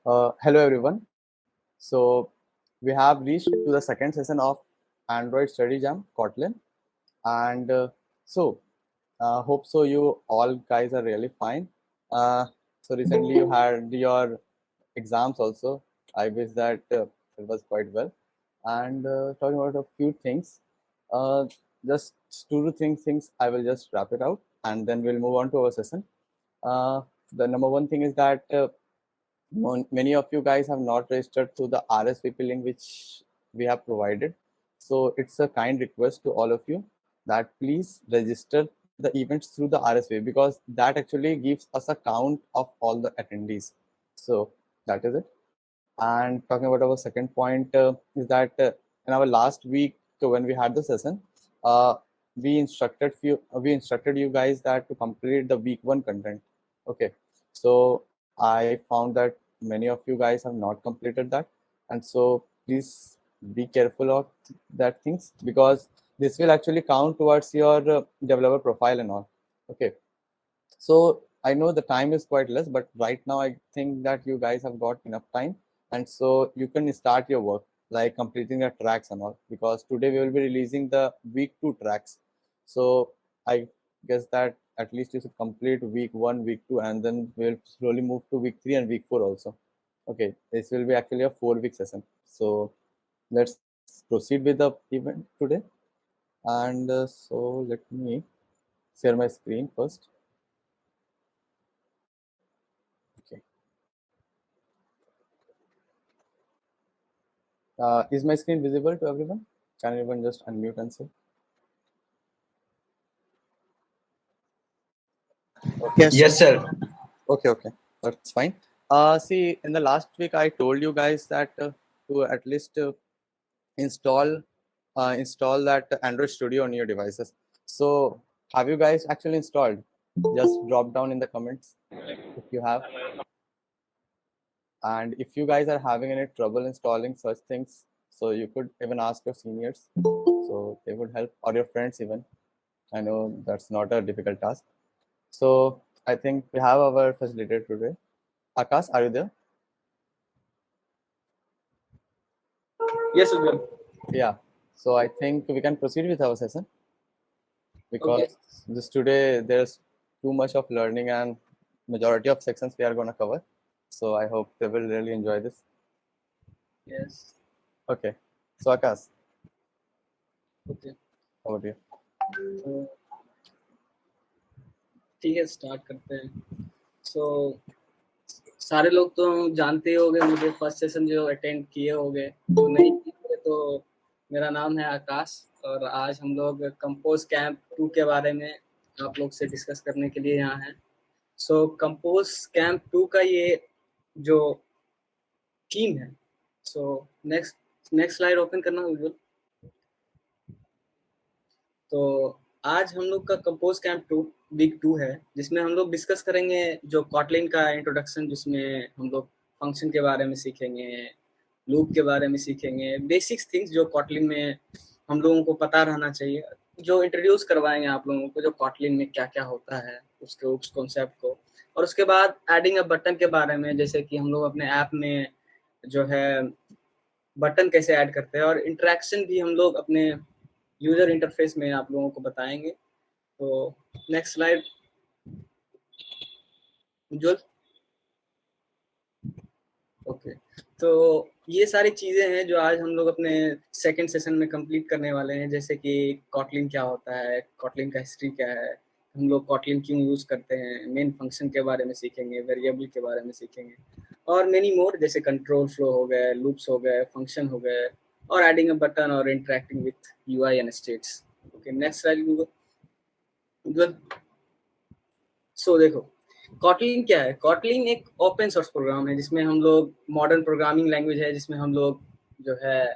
Hello everyone. So we have reached to the second session of Android Study Jam Kotlin, and hope so you all guys are really fine. So recently you had your exams also. I wish that it was quite well. And talking about a few things, uh, just two to three things. I will just wrap it out, and then we'll move on to our session. Uh, the number one thing is that many of you guys have not registered through the RSVP link which we have provided. So it's a kind request to all of you that please register the events through the RSVP because that actually gives us a count of all the attendees. So that is it. And talking about our second point is that in our last week when we had the session, uh, we instructed you guys that to complete the week one content. Okay, so I found that many of you guys have not completed that, and so please be careful of that things because this will actually count towards your developer profile and all. Okay, so I know the time is quite less, but right now I think that you guys have got enough time, and so you can start your work like completing the tracks and all. Because today we will be releasing the week two tracks, so I guess that at least you should complete week one, week two, and then we'll slowly move to week three and week four also. Okay, this will be actually a 4 week session. So let's proceed with the event today, and so let me share my screen first. Okay. Is my screen visible to everyone? Can everyone just unmute and say? Okay. Yes, Yes, sir. sir. Okay. That's fine. See, in the last week, I told you guys that to at least install install that Android Studio on your devices. So, have you guys actually installed? Just drop down in the comments if you have. And if you guys are having any trouble installing such things, so you could even ask your seniors, so they would help, or your friends even. I know that's not a difficult task. So I think we have our facilitator today. Akash, are you there? Yes, Ujjwal. Yeah. So I think we can proceed with our session because Okay. this today there's too much of learning and majority of sections we are going to cover. So I hope they will really enjoy this. Yes. Okay. So Akash, okay over to you. तो ठीक है, start करते हैं. सो सारे लोग तो जानते ही होंगे मुझे, फर्स्ट सेशन जो अटेंड किए होंगे. जो नहीं किए होंगे तो मेरा नाम है आकाश और आज हम लोग कंपोज कैंप 2 के बारे में आप लोग से डिस्कस करने के लिए यहाँ हैं. सो कंपोज कैंप 2 का ये जो थीम है, सो नेक्स्ट स्लाइड ओपन करना उज्जवल. तो आज हम लोग का कंपोज कैंप 2 वीक 2 है, जिसमें हम लोग डिस्कस करेंगे जो कॉटलिन का इंट्रोडक्शन, जिसमें हम लोग फंक्शन के बारे में सीखेंगे, लूप के बारे में सीखेंगे, बेसिक्स थिंग्स जो कॉटलिन में हम लोगों को पता रहना चाहिए, जो इंट्रोड्यूस करवाएंगे आप लोगों को जो कॉटलिन में क्या क्या होता है उसके उस कॉन्सेप्ट को. और उसके बाद एडिंग अ बटन के बारे में, जैसे कि हम लोग अपने ऐप में जो है बटन कैसे ऐड करते हैं और इंटरेक्शन भी हम लोग अपने यूजर इंटरफेस में आप लोगों को बताएंगे. तो नेक्स्ट स्लाइड उज्जवल. ओके. तो ये सारी चीजें हैं जो आज हम लोग अपने सेकंड सेशन में कंप्लीट करने वाले हैं, जैसे कि कॉटलिन क्या होता है, कॉटलिन का हिस्ट्री क्या है, हम लोग कॉटलिन क्यों यूज करते हैं, मेन फंक्शन के बारे में सीखेंगे, वेरिएबल के बारे में सीखेंगे और मेनी मोर, जैसे कंट्रोल फ्लो हो गए, लूप्स हो गए, फंक्शन हो गए और एडिंग अ बटन और interacting with UI and states. Okay, next slide Google. So देखो, कॉटलिन क्या है. कॉटलिन एक ओपन सोर्स प्रोग्राम है जिसमें हम लोग मॉडर्न प्रोग्रामिंग लैंग्वेज है, जिसमें हम लोग जो है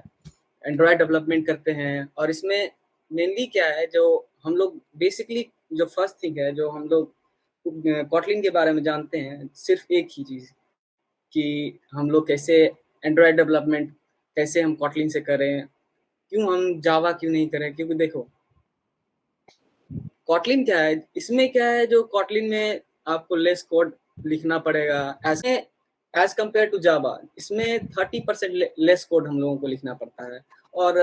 एंड्रॉयड डेवलपमेंट करते हैं. और इसमें मेनली क्या है, जो हम लोग बेसिकली जो फर्स्ट थिंग है जो हम लोग कॉटलिन के बारे में जानते हैं, सिर्फ एक ही चीज कि हम लोग कैसे एंड्रॉयड डेवलपमेंट कैसे हम कॉटलिन से करें, क्यों हम जावा क्यों नहीं करें. क्योंकि देखो कॉटलिन क्या है, इसमें क्या है, जो कॉटलिन में आपको लेस कोड लिखना पड़ेगा. ऐसे एज कम्पेयर टू जावा, इसमें 30% लेस कोड हम लोगों को लिखना पड़ता है, और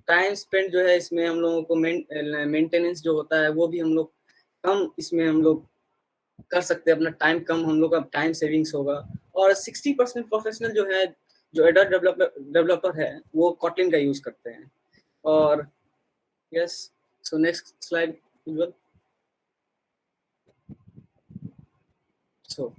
टाइम स्पेंड जो है इसमें हम लोगों को मेंटेनेंस जो होता है वो भी हम लोग कम इसमें हम लोग कर सकते हैं, अपना टाइम कम, हम लोग का टाइम सेविंग्स होगा। और 60% प्रोफेशनल जो है, जो एडल्ट डेवलपर है, वो कॉटलिन का यूज करते हैं। और yes, so next slide visual. So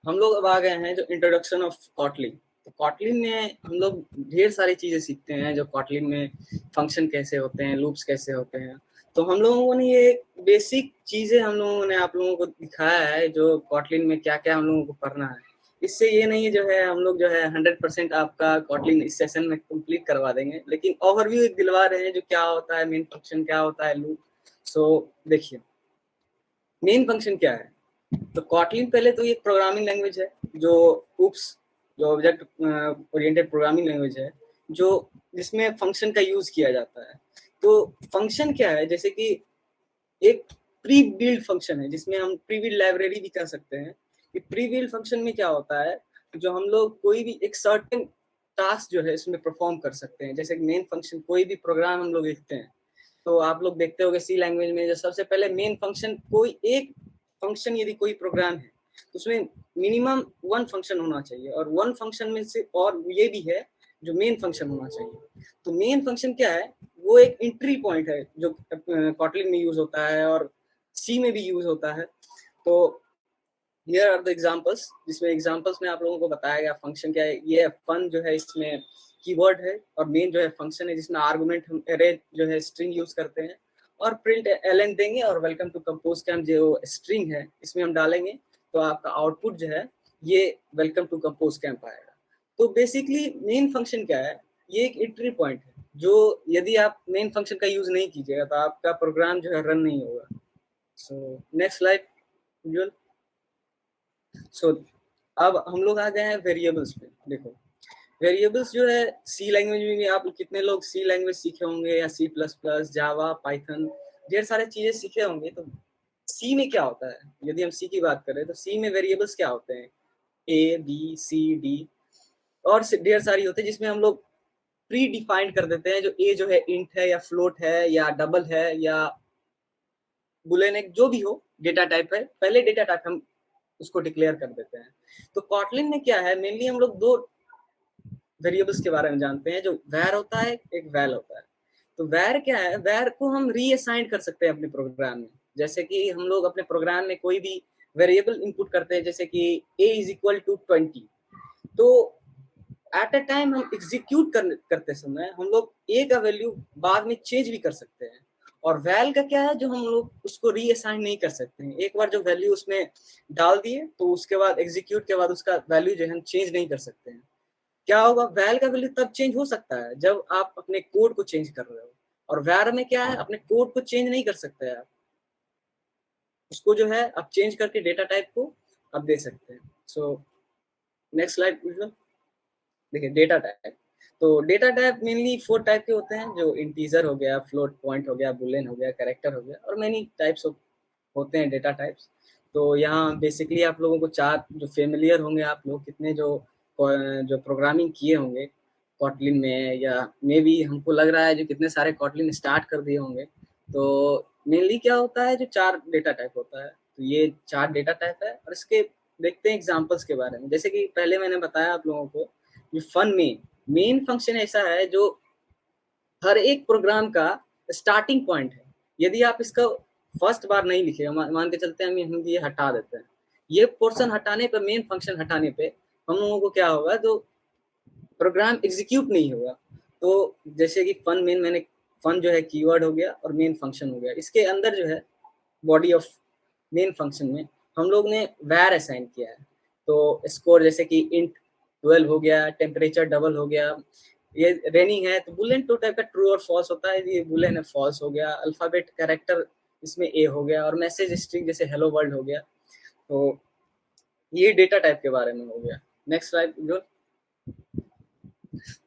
हम लोग अब आ गए हैं जो इंट्रोडक्शन ऑफ कॉटलिन। तो कॉटलिन में हम लोग ढेर सारी चीजें सीखते हैं, जो कॉटलिन में फंक्शन कैसे होते हैं, लूप्स कैसे होते हैं। तो हम लोगों ने ये बेसिक चीजें हम लोगों ने आप लोगों को दिखाया है, जो कॉटलिन में क्या क्या हम लोगों को करना है। इससे ये नहीं है जो है हम लोग जो है 100% आपका कॉटलिन इस सेशन में कंप्लीट करवा देंगे, लेकिन ओवरव्यू एक दिलवा रहे हैं जो क्या होता है मेन फंक्शन, क्या होता है लूप। सो देखिए मेन फंक्शन क्या है। तो कॉटलिन पहले तो एक प्रोग्रामिंग लैंग्वेज है, जो उप्स जो ऑब्जेक्ट ओरिएंटेड प्रोग्रामिंग लैंग्वेज है, जो जिसमें फंक्शन का यूज किया जाता है। तो फंक्शन क्या है, जैसे कि एक प्री बिल्ड फंक्शन है, जिसमें हम प्री बिल्ड लाइब्रेरी भी कह सकते हैं। कि प्री बिल्ड फंक्शन में क्या होता है, जो हम लोग कोई भी एक सर्टेन टास्क जो है इसमें परफॉर्म कर सकते हैं। जैसे मेन फंक्शन, कोई भी प्रोग्राम हम लोग लिखते हैं, तो आप लोग देखते होंगे सी लैंग्वेज में जो सबसे पहले मेन फंक्शन, कोई एक फंक्शन यदि कोई प्रोग्राम है तो उसमें मिनिमम 1 फंक्शन होना चाहिए, और 1 फंक्शन में से और ये भी है जो मेन फंक्शन होना चाहिए। तो मेन फंक्शन क्या है, वो एक एंट्री पॉइंट है जो कॉटलिन में यूज होता है और सी में भी यूज होता है। तो हियर आर द एग्जांपल्स, जिसमें एग्जांपल्स में आप लोगों को बताया गया फंक्शन क्या है। ये फन जो है इसमें कीवर्ड है, और मेन जो है फंक्शन है, जिसमें आर्गुमेंट हम अरे जो है स्ट्रिंग यूज करते हैं, और प्रिंट एलन देंगे, और वेलकम टू कंपोज कैम्प जो स्ट्रिंग है इसमें हम डालेंगे, तो आपका आउटपुट जो है ये वेलकम टू कंपोज कैम्प आएगा। तो बेसिकली मेन फंक्शन क्या है, ये एक एंट्री पॉइंट है, जो यदि आप मेन फंक्शन का यूज नहीं कीजिएगा तो आपका प्रोग्राम जो है रन नहीं होगा। So next slide visual. So अब हम लोग आ गए हैं वेरिएबल्स पे। देखो वेरिएबल्स जो है सी लैंग्वेज में भी, आप कितने लोग सी लैंग्वेज सीखे होंगे, या सी प्लस प्लस, जावा, पाइथन, ढेर सारे चीजें सीखे होंगे। तो सी में क्या होता है, यदि हम सी की बात करें तो सी में वेरिएबल्स क्या होते हैं, ए बी सी डी, और ढेर सारी होते हैं, जिसमें हम लोग प्री डिफाइंड कर देते हैं। जो ए जो है इंट है, या फ्लोट है, या डबल है, या बुलियन, जो भी हो डेटा टाइप है, पहले डेटा टाइप हम उसको डिक्लेयर कर देते हैं। तो कॉटलिन में क्या है, मेनली हम लोग 2 वेरिएबल्स के बारे में जानते हैं, जो वैर होता है, एक वैल होता है। तो वैर क्या है, वैर को हम रीअसाइन कर सकते हैं अपने प्रोग्राम में। जैसे कि हम लोग अपने प्रोग्राम में कोई भी वेरिएबल इनपुट करते हैं, जैसे कि a = 20, तो एट अ टाइम हम एग्जीक्यूट करते समय हम लोग a का वैल्यू बाद में चेंज भी कर सकते हैं। और वैल का क्या है, जो हम लोग उसको रीअसाइन नहीं कर सकते हैं। एक बार जो वैल्यू उसमें डाल दिए तो उसके बाद एग्जीक्यूट के बाद उसका वैल्यू जो है हम चेंज नहीं कर सकते हैं। क्या होगा, वैल का वैल्यू तब चेंज हो सकता है जब आप अपने कोड को चेंज कर रहे हो, और वैर में क्या है, अपने कोड को चेंज नहीं कर सकते हैं आप। उसको जो है आप चेंज करके डेटा टाइप को आप दे सकते हैं। सो नेक्स्ट स्लाइड विजुअल। देखिए डेटा टाइप। तो डेटा टाइप मेनली 4 टाइप के होते हैं, जो इंटीजर हो गया, फ्लोट पॉइंट हो गया, बुलियन हो गया, कैरेक्टर हो गया, और मैनी टाइप्स ऑफ होते हैं डेटा टाइप्स। तो यहाँ बेसिकली आप लोगों को 4 जो फेमिलियर होंगे, आप लोग कितने जो प्रोग्रामिंग किए होंगे कॉटलिन में, या मे बी हमको लग रहा है जो कितने सारे कॉटलिन स्टार्ट कर दिए होंगे। तो मेनली क्या होता है, जो 4 डेटा टाइप होता है। तो ये 4 डेटा टाइप है, और इसके देखते हैं एग्जाम्पल्स के बारे में। जैसे कि पहले मैंने बताया आप लोगों को, ये फन मेन फंक्शन ऐसा है जो हर एक प्रोग्राम का स्टार्टिंग पॉइंट है। यदि आप इसका फर्स्ट बार नहीं लिखे, मान के चलते हैं हम ये हटा देते हैं, ये पोर्शन हटाने पे, मेन फंक्शन हटाने पे हम लोगों को क्या होगा, तो प्रोग्राम एग्जीक्यूट नहीं होगा। तो जैसे कि फन जो है कीवर्ड हो गया, और मेन फंक्शन हो गया। इसके अंदर जो है बॉडी ऑफ मेन फंक्शन में हम लोग ने वैर असाइन किया है। तो स्कोर जैसे कि इंट 12 हो गया, टेम्परेचर डबल हो गया, ये रेनिंग है तो बुलियन 2 टाइप का ट्रू और फॉल्स होता है, ये बुलियन है फॉल्स हो गया। अल्फाबेट कैरेक्टर इसमें ए हो गया, और मैसेज स्ट्रिंग जैसे हेलो वर्ल्ड हो गया। तो ये डेटा टाइप के बारे में हो गया। नेक्स्ट स्लाइड जो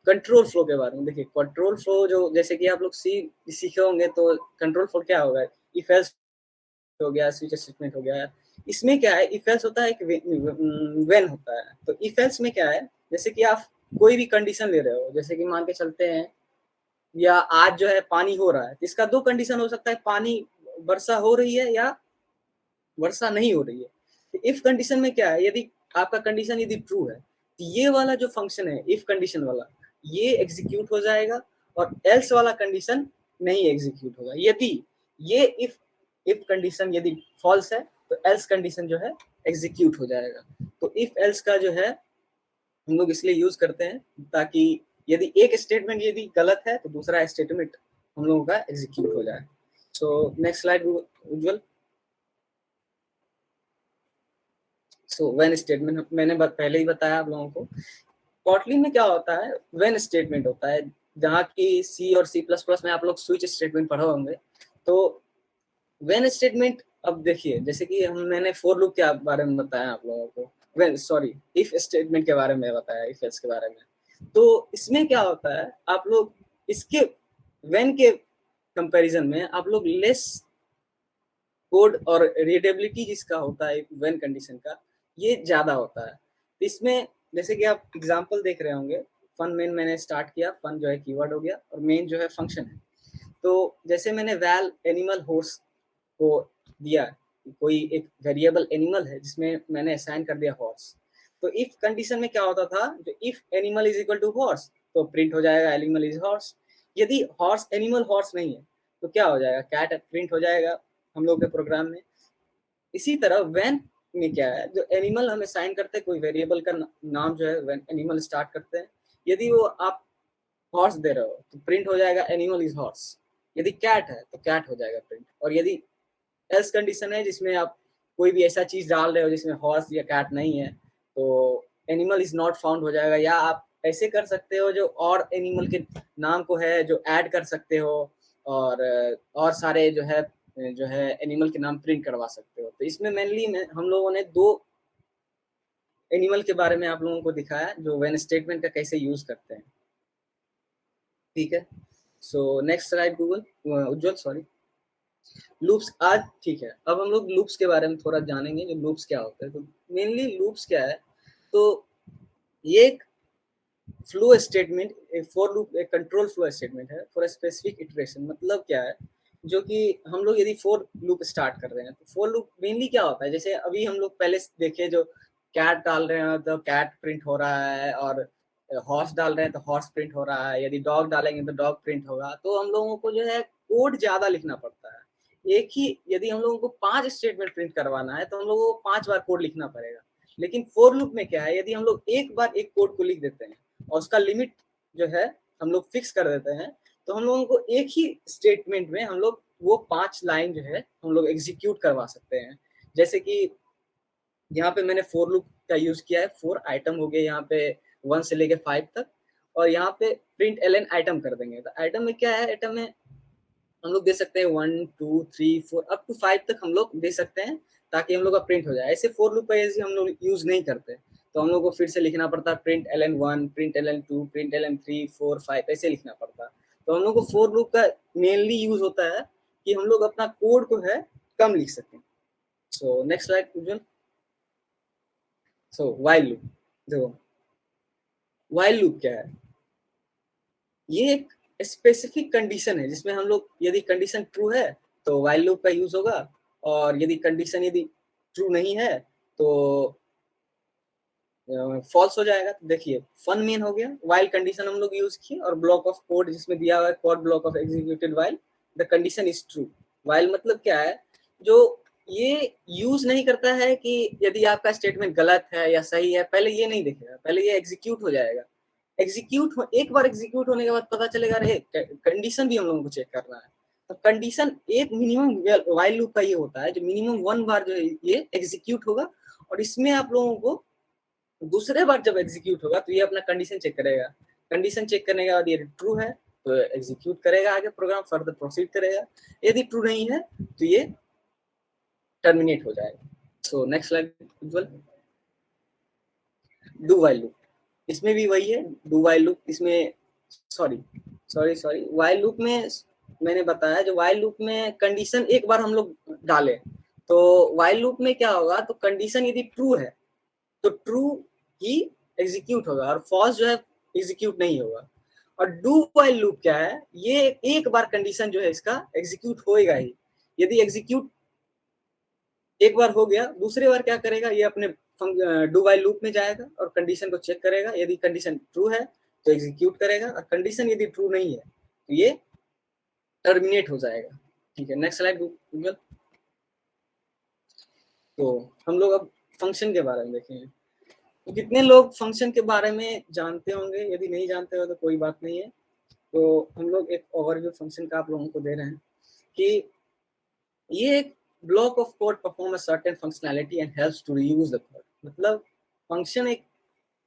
कंट्रोल फ्लो के बारे में। देखिए कंट्रोल फ्लो जो, जैसे कि आप लोग सी सीखे होंगे, तो कंट्रोल फ्लो क्या होगा, इफ एल्स हो गया, स्विच स्टेटमेंट हो गया, इसमें क्या है, इफ एल्स होता है, एक व्हेन होता है। तो इफ एल्स में क्या है, जैसे कि आप कोई भी कंडीशन ले रहे हो, जैसे कि मान के चलते हैं या आज जो है पानी हो रहा है, तो इसका दो कंडीशन हो सकता है, पानी वर्षा हो रही है या वर्षा नहीं हो रही है। तो इफ कंडीशन में क्या है, यदि आपका कंडीशन यदि ट्रू है तो ये वाला जो फंक्शन है इफ कंडीशन वाला, ये एग्जीक्यूट हो जाएगा, और एल्स वाला कंडीशन नहीं एग्जीक्यूट होगा। यदि ये इफ कंडीशन यदि फॉल्स है तो एल्स कंडीशन जो है एग्जीक्यूट हो जाएगा। तो इफ एल्स का जो है हम लोग इसलिए यूज करते हैं ताकि यदि एक स्टेटमेंट यदि गलत है तो दूसरा स्टेटमेंट हम लोगों का एग्जीक्यूट हो जाए। सो next slide Ujjwal. So when statement मैंने पहले ही बताया आप लोगों को। कॉटलिन में क्या होता है, व्हेन स्टेटमेंट होता है, जहाँ की सी और सी प्लस प्लस में आप लोग स्विच स्टेटमेंट पढ़े होंगे। तो व्हेन स्टेटमेंट, अब देखिए जैसे कि मैंने फोर लूप के बारे में बताया आप लोगों को, व्हेन सॉरी इफ स्टेटमेंट के बारे में बताया, इफ एल्स के बारे में। तो इसमें क्या होता है, आप लोग इसके व्हेन के कंपैरिजन में आप लोग लेस कोड और रीडेबिलिटी जिसका होता है व्हेन कंडीशन का, ये ज्यादा होता है। तो इसमें जैसे कि आप एग्जांपल देख रहे होंगे, फन मेन मैंने स्टार्ट किया, फन जो है कीवर्ड हो गया और मेन जो है फंक्शन है। तो जैसे मैंने वैल एनिमल हॉर्स को दिया, कोई एक वेरिएबल एनिमल है जिसमें मैंने असाइन कर दिया हॉर्स। तो इफ कंडीशन में क्या होता था, जो if animal is equal to horse तो प्रिंट हो जाएगा एनिमल इज हॉर्स। यदि हॉर्स एनिमल हॉर्स नहीं है तो क्या हो जाएगा, कैट प्रिंट हो जाएगा हम लोग के प्रोग्राम में। इसी तरह व्हेन में क्या है, जो एनिमल हम असाइन करते हैं, कोई वेरिएबल का नाम जो है व्हेन एनिमल स्टार्ट करते हैं, यदि वो आप हॉर्स दे रहे हो तो प्रिंट हो जाएगा एनिमल इज हॉर्स। यदि कैट है तो कैट हो जाएगा प्रिंट। और यदि एल्स कंडीशन है जिसमें आप कोई भी ऐसा चीज डाल रहे हो जिसमें हॉर्स या कैट नहीं है, तो एनिमल इज नॉट फाउंड हो जाएगा। या आप ऐसे कर सकते हो जो और एनिमल के नाम को है जो ऐड कर सकते हो, और सारे जो है एनिमल के नाम प्रिंट करवा सकते हो। तो इसमें मेनली हम लोगों ने दो एनिमल के बारे में आप लोगों को दिखाया जो व्हेन स्टेटमेंट का कैसे यूज करते हैं। ठीक है, सो नेक्स्ट स्लाइड गूगल उज्जवल, सॉरी। लूप्स आज ठीक है, अब हम लोग लूप्स के बारे में थोड़ा जानेंगे, जो लूप्स क्या होते हैं। तो मेनली लूप्स क्या है, तो ये एक फ्लो स्टेटमेंट, एक फॉर लूप, एक कंट्रोल फ्लो स्टेटमेंट है फॉर स्पेसिफिक इटरेशन। मतलब क्या है, जो कि हम लोग यदि फॉर लूप स्टार्ट कर रहे हैं तो फॉर लूप मेनली क्या होता है, जैसे अभी हम लोग पहले देखे जो कैट डाल रहे हैं तो कैट प्रिंट हो रहा है, और हॉर्स डाल रहे हैं तो हॉर्स प्रिंट हो रहा है, यदि डॉग डालेंगे तो डॉग प्रिंट होगा। तो हम लोगों को जो है कोड ज्यादा लिखना पड़ता है। एक ही यदि हम लोगों को 5 स्टेटमेंट प्रिंट करवाना है तो हम लोगों को 5 बार कोड लिखना पड़ेगा। लेकिन फॉर लूप में क्या है, यदि हम लोग एक बार एक कोड को लिख देते हैं और उसका लिमिट जो है हम लोग फिक्स कर देते हैं, तो हम लोगों को एक ही स्टेटमेंट में हम लोग वो 5 लाइन जो है हम लोग एग्जीक्यूट करवा सकते हैं। जैसे कि यहाँ पे मैंने फोर लूप का यूज किया है, 4 आइटम हो गए यहाँ पे 1 से लेके 5 तक, और यहाँ पे प्रिंट एल एन आइटम कर देंगे। तो आइटम में क्या है, आइटम में हम लोग दे सकते हैं 1 2 3 4 अप टू 5 तक हम लोग दे सकते हैं, ताकि हम लोग का प्रिंट हो जाए। ऐसे फोर लूप का ऐसे हम लोग यूज नहीं करते, तो हम लोग को फिर से लिखना पड़ता है print L N 1, print L N 2, print L N 3 4 5 ऐसे लिखना पड़ता है। तो हम लोग को फोर लूप का मेनली यूज होता है कि हम लोग अपना कोड को है कम लिख सकें। सो नेक्स्ट स्लाइड उज्जवल। सो व्हाइल लूप, देखो व्हाइल लूप क्या है, ये एक स्पेसिफिक कंडीशन है जिसमें हम लोग यदि कंडीशन ट्रू है तो व्हाइल लूप का यूज होगा, और यदि कंडीशन यदि ट्रू नहीं है तो फॉल्स हो जाएगा। तो देखिए फन मेन हो गया, व्हाइल कंडीशन हम लोग यूज किए, और ब्लॉक ऑफ कोड जिसमें दिया हुआ है code block of executed while the condition is true. While मतलब क्या है, जो ये यूज नहीं करता है कि यदि आपका स्टेटमेंट गलत है या सही है, पहले ये नहीं देखेगा, पहले ये एग्जीक्यूट हो जाएगा। एक बार एग्जीक्यूट होने के बाद पता चलेगा अरे कंडीशन भी हम लोगों को चेक करना है। तो कंडीशन एक मिनिमम व्हाइल लूप का ये होता है जो मिनिमम 1 बार जो है ये एग्जीक्यूट होगा, और इसमें आप लोगों को दूसरे बार जब एग्जीक्यूट होगा तो ये अपना कंडीशन चेक करेगा। कंडीशन चेक करने के बाद ये ट्रू है तो एग्जीक्यूट करेगा, आगे प्रोग्राम फर्दर प्रोसीड करेगा। यदि ट्रू नहीं है तो ये टर्मिनेट हो जाएगा। सो next slide Ujjwal. Do while loop, इसमें भी वही है, डू व्हाइल लूप इसमें सॉरी व्हाइल लूप में मैंने बताया, जो व्हाइल लूप में कंडीशन एक बार हम लोग डाले तो वाइल लूप में क्या होगा, तो कंडीशन यदि ट्रू है तो ट्रू ही एग्जीक्यूट होगा और फॉल्स जो है एग्जीक्यूट नहीं होगा। और डू वाइल लूप क्या है, ये एक बार कंडीशन जो है इसका एग्जीक्यूट होएगा ही। यदि एग्जीक्यूट एक बार हो गया, दूसरी बार क्या करेगा, ये अपने डू वाइल लूप में जाएगा और कंडीशन को चेक करेगा। यदि कंडीशन ट्रू है तो एग्जीक्यूट करेगा, और कंडीशन यदि ट्रू नहीं है तो ये टर्मिनेट हो जाएगा। ठीक है, नेक्स्ट स्लाइड गूगल। तो हम लोग अब फंक्शन के बारे में देखेंगे। तो कितने लोग फंक्शन के बारे में जानते होंगे, यदि नहीं जानते हो तो कोई बात नहीं है। तो हम लोग एक ओवरव्यू फंक्शन का आप लोगों को दे रहे हैं कि ये एक block of code perform a certain functionality and helps to reuse the code. मतलब फंक्शन एक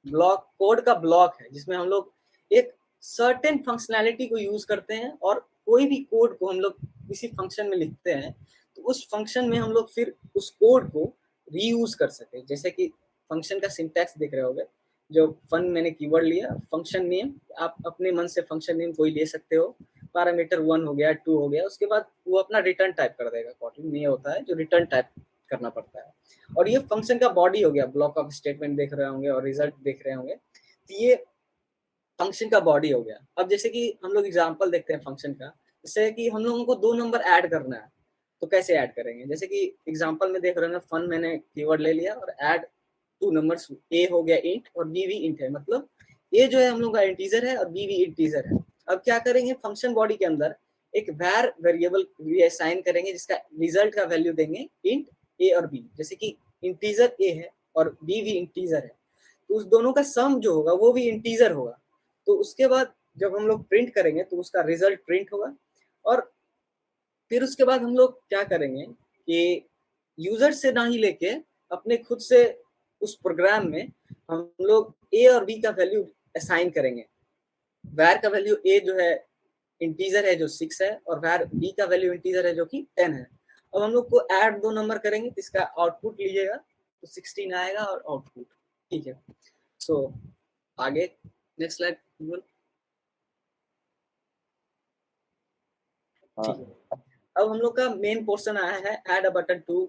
ब्लॉक, कोड का ब्लॉक है जिसमें हम लोग एक सर्टेन फंक्शनैलिटी को यूज करते हैं, और कोई भी कोड को हम लोग किसी फंक्शन में लिखते हैं तो उस फंक्शन में हम लोग फिर उस कोड को रीयूज कर सके। जैसे कि फंक्शन का सिंटैक्स देख रहे होगे, जो फन मैंने कीवर्ड लिया, फंक्शन नेम, आप अपने मन से फंक्शन नेम कोई ले सकते हो। पैरामीटर 1 हो गया, 2 हो गया, उसके बाद वो अपना रिटर्न टाइप कर देगा। कॉटलिन में ये होता है जो रिटर्न टाइप करना पड़ता है। और ये फंक्शन का बॉडी हो गया, ब्लॉक ऑफ स्टेटमेंट देख रहे होंगे और रिजल्ट देख रहे होंगे, तो ये फंक्शन का बॉडी हो गया। अब जैसे कि हम लोग एग्जांपल देखते हैं फंक्शन का, जैसे कि हम लोगों को 2 नंबर ऐड करना है तो कैसे ऐड करेंगे। जैसे कि एग्जांपल में देख रहे हो ना, फन मैंने कीवर्ड ले लिया और ऐड 2 नंबर्स, ए हो गया इंट और बी भी इंट है, मतलब ए जो है हम लोग का इंटीजर है और बी भी इंटीजर है। अब क्या करेंगे, फंक्शन बॉडी के अंदर एक var वेरिएबल असाइन करेंगे जिसका रिजल्ट का वैल्यू देंगे इंट ए और बी। जैसे कि इंटीजर ए है और बी भी इंटीजर है, तो उस दोनों का सम जो होगा वो भी इंटीजर होगा। तो उसके बाद जब हम लोग प्रिंट करेंगे तो उसका रिजल्ट प्रिंट होगा। और फिर उसके बाद हम लोग क्या करेंगे कि यूजर से ना ही लेके अपने खुद से उस प्रोग्राम में हम लोग ए और बी का वैल्यू असाइन करेंगे। वैर का वैल्यू ए जो है इंटीजर है जो 6 है, और वैर बी का वैल्यू इंटीजर है जो कि 10 है। अब हम लोग को ऐड 2 नंबर करेंगे तो इसका आउटपुट लीजिएगा तो 16 आएगा और आउटपुट। ठीक है, सो आगे नेक्स्ट स्लाइड। ठीक है, अब हम लोग का मेन पोर्शन आया है add a button to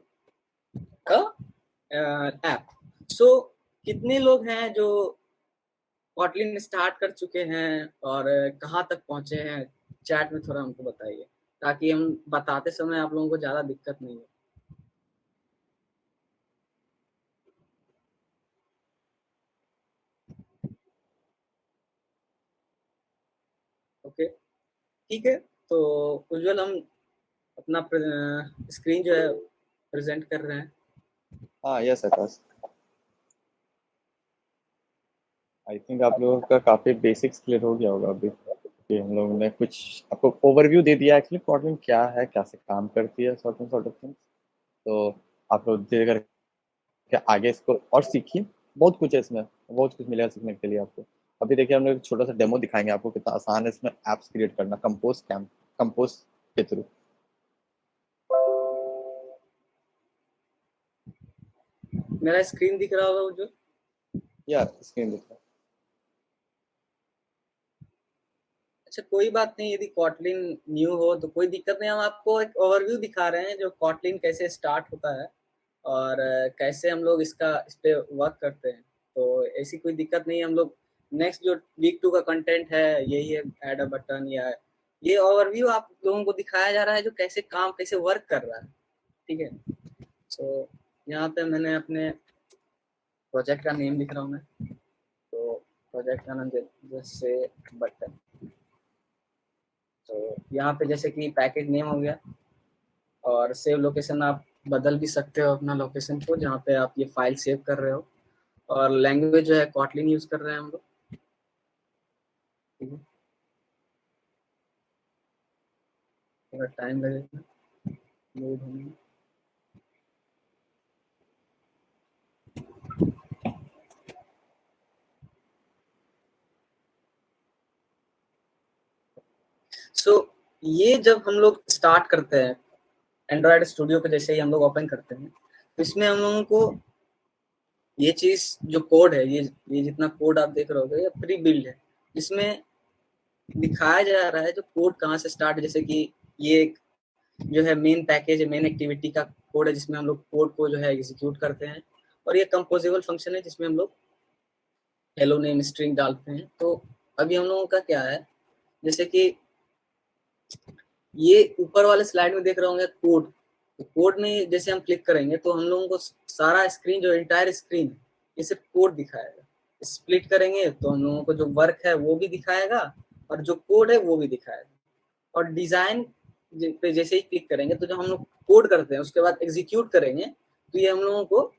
app. So कितने लोग हैं जो कॉटलिन स्टार्ट कर चुके हैं और कहाँ तक पहुंचे हैं, चैट में थोड़ा हमको बताइए ताकि हम बताते समय आप लोगों को ज्यादा दिक्कत नहीं हो। ओके, ठीक है, तो उज्जवल हम अपना स्क्रीन जो है प्रेजेंट कर रहे हैं। हाँ यस आकाश, आई थिंक आप लोगों का काफ़ी बेसिक्स क्लियर हो गया होगा अभी कि हम लोगों ने कुछ आपको ओवरव्यू दे दिया एक्चुअली कॉटलिन क्या है, कैसे काम करती है, सॉर्ट ऑफ थिंग्स। तो आप लोग धीरे करके आगे इसको और सीखिए, बहुत कुछ है इसमें, बहुत कुछ मिलेगा सीखने के लिए आपको। अभी देखिए हम लोग एक छोटा सा डेमो दिखाएंगे आपको कितना आसान है इसमें एप्स क्रिएट करना कंपोज के थ्रू। मेरा स्क्रीन दिख रहा होगा जो, या स्क्रीन दिख रहा है। अच्छा कोई बात नहीं, यदि कॉटलिन न्यू हो तो कोई दिक्कत नहीं। हम आपको एक ओवरव्यू दिखा रहे हैं जो कॉटलिन कैसे स्टार्ट होता है और कैसे हम लोग इस पे वर्क करते हैं। तो ऐसी कोई दिक्कत नहीं है। हम लोग नेक्स्ट जो वीक 2 का कंटेंट है यही है, ऐड अ बटन, या ये ओवरव्यू आप लोगों को दिखाया जा रहा है जो कैसे काम कैसे वर्क कर रहा है। ठीक है, तो यहाँ पे मैंने अपने प्रोजेक्ट का नेम लिख रहा हूँ मैं। तो प्रोजेक्ट का नाम जैसे बटन, तो यहाँ पे जैसे कि पैकेज नेम हो गया, और सेव लोकेशन आप बदल भी सकते हो अपना लोकेशन को जहाँ पे आप ये फाइल सेव कर रहे हो। और लैंग्वेज जो है कॉटलिन यूज कर रहे हैं हम लोग। ठीक है, थोड़ा टाइम लगेगा लोड होने में। सो ये जब हम लोग स्टार्ट करते हैं एंड्रॉयड स्टूडियो पे, जैसे ही हम लोग ओपन करते हैं तो इसमें हम लोगों को ये चीज जो कोड है, ये जितना कोड आप देख रहे होगे ये प्री बिल्ड है। इसमें दिखाया जा रहा है जो कोड कहाँ से स्टार्ट, जैसे कि ये एक जो है मेन पैकेज है, मेन एक्टिविटी का कोड है जिसमें हम लोग कोड को जो है एग्जीक्यूट करते हैं। और ये कंपोजेबल फंक्शन है जिसमें हम लोग हेलो नेम स्ट्रिंग डालते हैं। तो अभी हम लोगों का क्या है, जैसे कि ये ऊपर वाले स्लाइड में देख रहे होंगे कोड, तो कोड में जैसे हम क्लिक करेंगे तो हम लोगों को सारा स्क्रीन, जो एंटायर स्क्रीन, ये सिर्फ कोड दिखाएगा। स्प्लिट करेंगे तो हम लोगों को जो वर्क है वो भी दिखाएगा और जो कोड है वो भी दिखाएगा। और डिजाइन पे जैसे ही क्लिक करेंगे तो जब हम लोग कोड करते हैं उसके बाद एग्जीक्यूट करेंगे तो ये हम लोगों को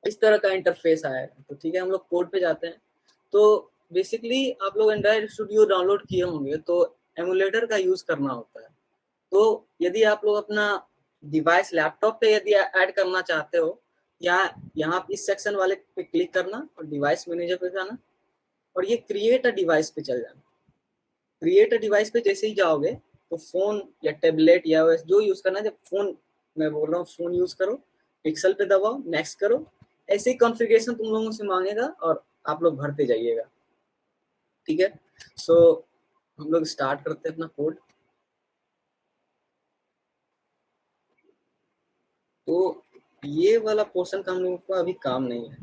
इस तरह का इंटरफेस आएगा। तो ठीक है, हम लोग कोड पे जाते हैं। तो बेसिकली आप लोग एंड्रॉइड स्टूडियो डाउनलोड किए होंगे तो एमुलेटर का यूज करना होता है। तो यदि आप लोग अपना डिवाइस लैपटॉप पे यदि ऐड करना चाहते हो, यहाँ इस सेक्शन वाले पे क्लिक करना और डिवाइस मैनेजर पे जाना और ये क्रिएट अ डिवाइस पे चल जाना। क्रिएट अ डिवाइस पे जैसे ही जाओगे तो फोन या टेबलेट या OS जो यूज करना है, जब फोन, मैं बोल रहा हूँ फोन यूज करो, पिक्सल पे दबाओ, नेक्स्ट करो, ऐसे ही कॉन्फ़िगरेशन तुम लोगों से मांगेगा और आप लोग भरते जाइएगा। ठीक है, सो हम लोग स्टार्ट करते हैं अपना कोड। तो ये वाला पोर्शन का हम लोगों को अभी काम नहीं है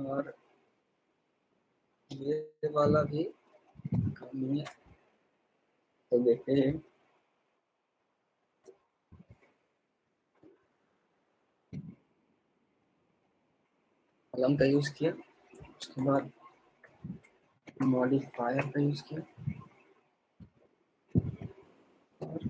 और ये वाला भी काम नहीं है। तो देखते हैं, कलम का यूज किया, उसके बाद मॉडिफायर का यूज किया और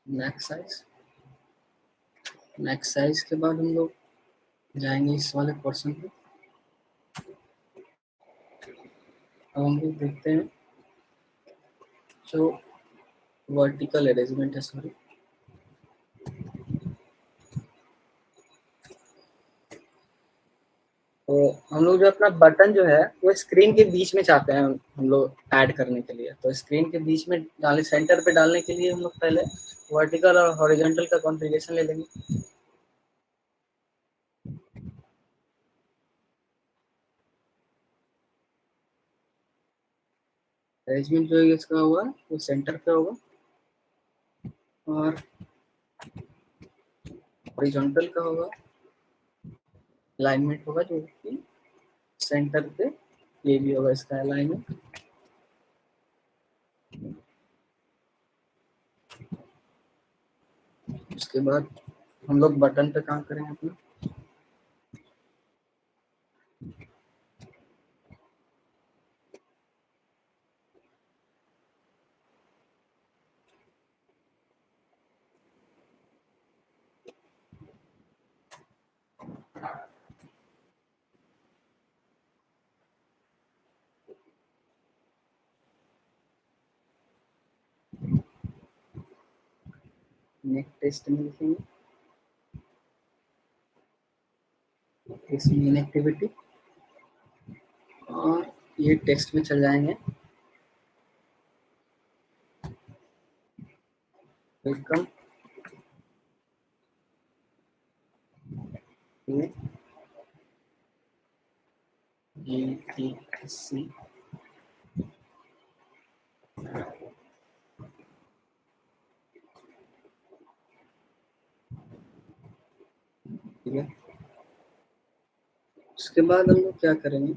मैक्स साइज के बाद हम लोग जाएंगे इस वाले पोर्शन पे। अब हम लोग देखते हैं जो वर्टिकल अरेंजमेंट है, सॉरी, तो हम लोग जो अपना बटन जो है वो स्क्रीन के बीच में चाहते हैं हम लोग ऐड करने के लिए। तो स्क्रीन के बीच में डालने, सेंटर पे डालने के लिए हम लोग पहले वर्टिकल और हॉरिजॉन्टल का कॉन्फ़िगरेशन ले लेंगे। अरेंजमेंट जो है इसका होगा वो सेंटर पे होगा और हॉरिजॉन्टल का होगा, अलाइनमेंट होगा जो कि सेंटर पे, ये भी होगा इसका अलाइनमेंट। उसके बाद हम लोग बटन पे काम करेंगे अपना। नेक्स्ट टेस्ट में लिखेंगे इसमें इनएक्टिविटी और ये टेक्स्ट में चल जाएंगे, वेलकम टू GTC। ठीक है, उसके बाद हम लोग क्या करेंगे,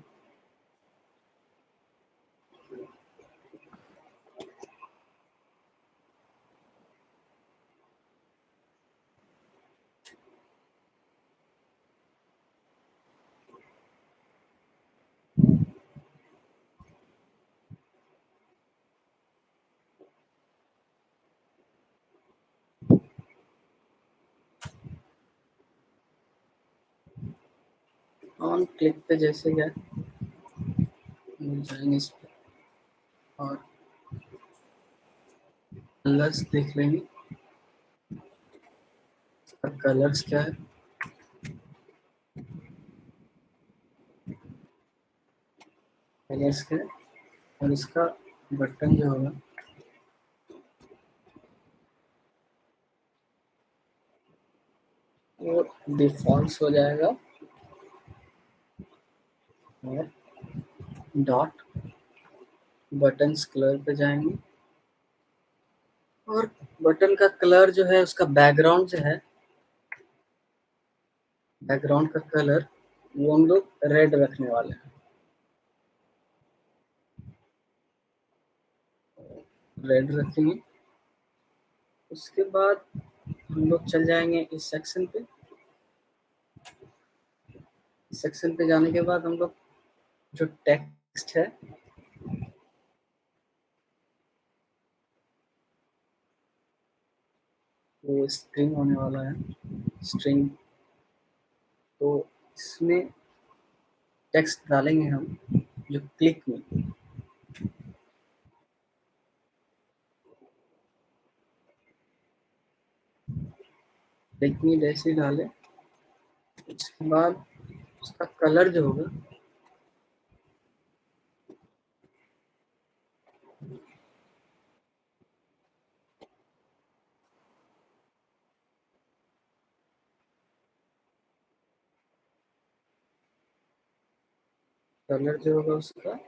ऑन क्लिक पे जैसे गया जाएंगे इस पे और कलर्स देख लेंगे, कलर्स क्या है। कलर्स क्या है और इसका बटन जो होगा वो डिफॉल्ट हो जाएगा और डॉट बटन्स कलर पे जाएंगे और बटन का कलर जो है उसका बैकग्राउंड जो है, बैकग्राउंड का कलर वो हम लोग रेड रखने वाले हैं, रेड रखेंगे। उसके बाद हम लोग चल जाएंगे इस सेक्शन पे। सेक्शन पे जाने के बाद हम लोग जो टेक्स्ट है वो स्ट्रिंग होने वाला है, स्ट्रिंग। तो इसमें टेक्स्ट डालेंगे हम जो क्लिक में, क्लिक में जैसे डाले उसके बाद उसका कलर जो होगा कलर जो होगा उसका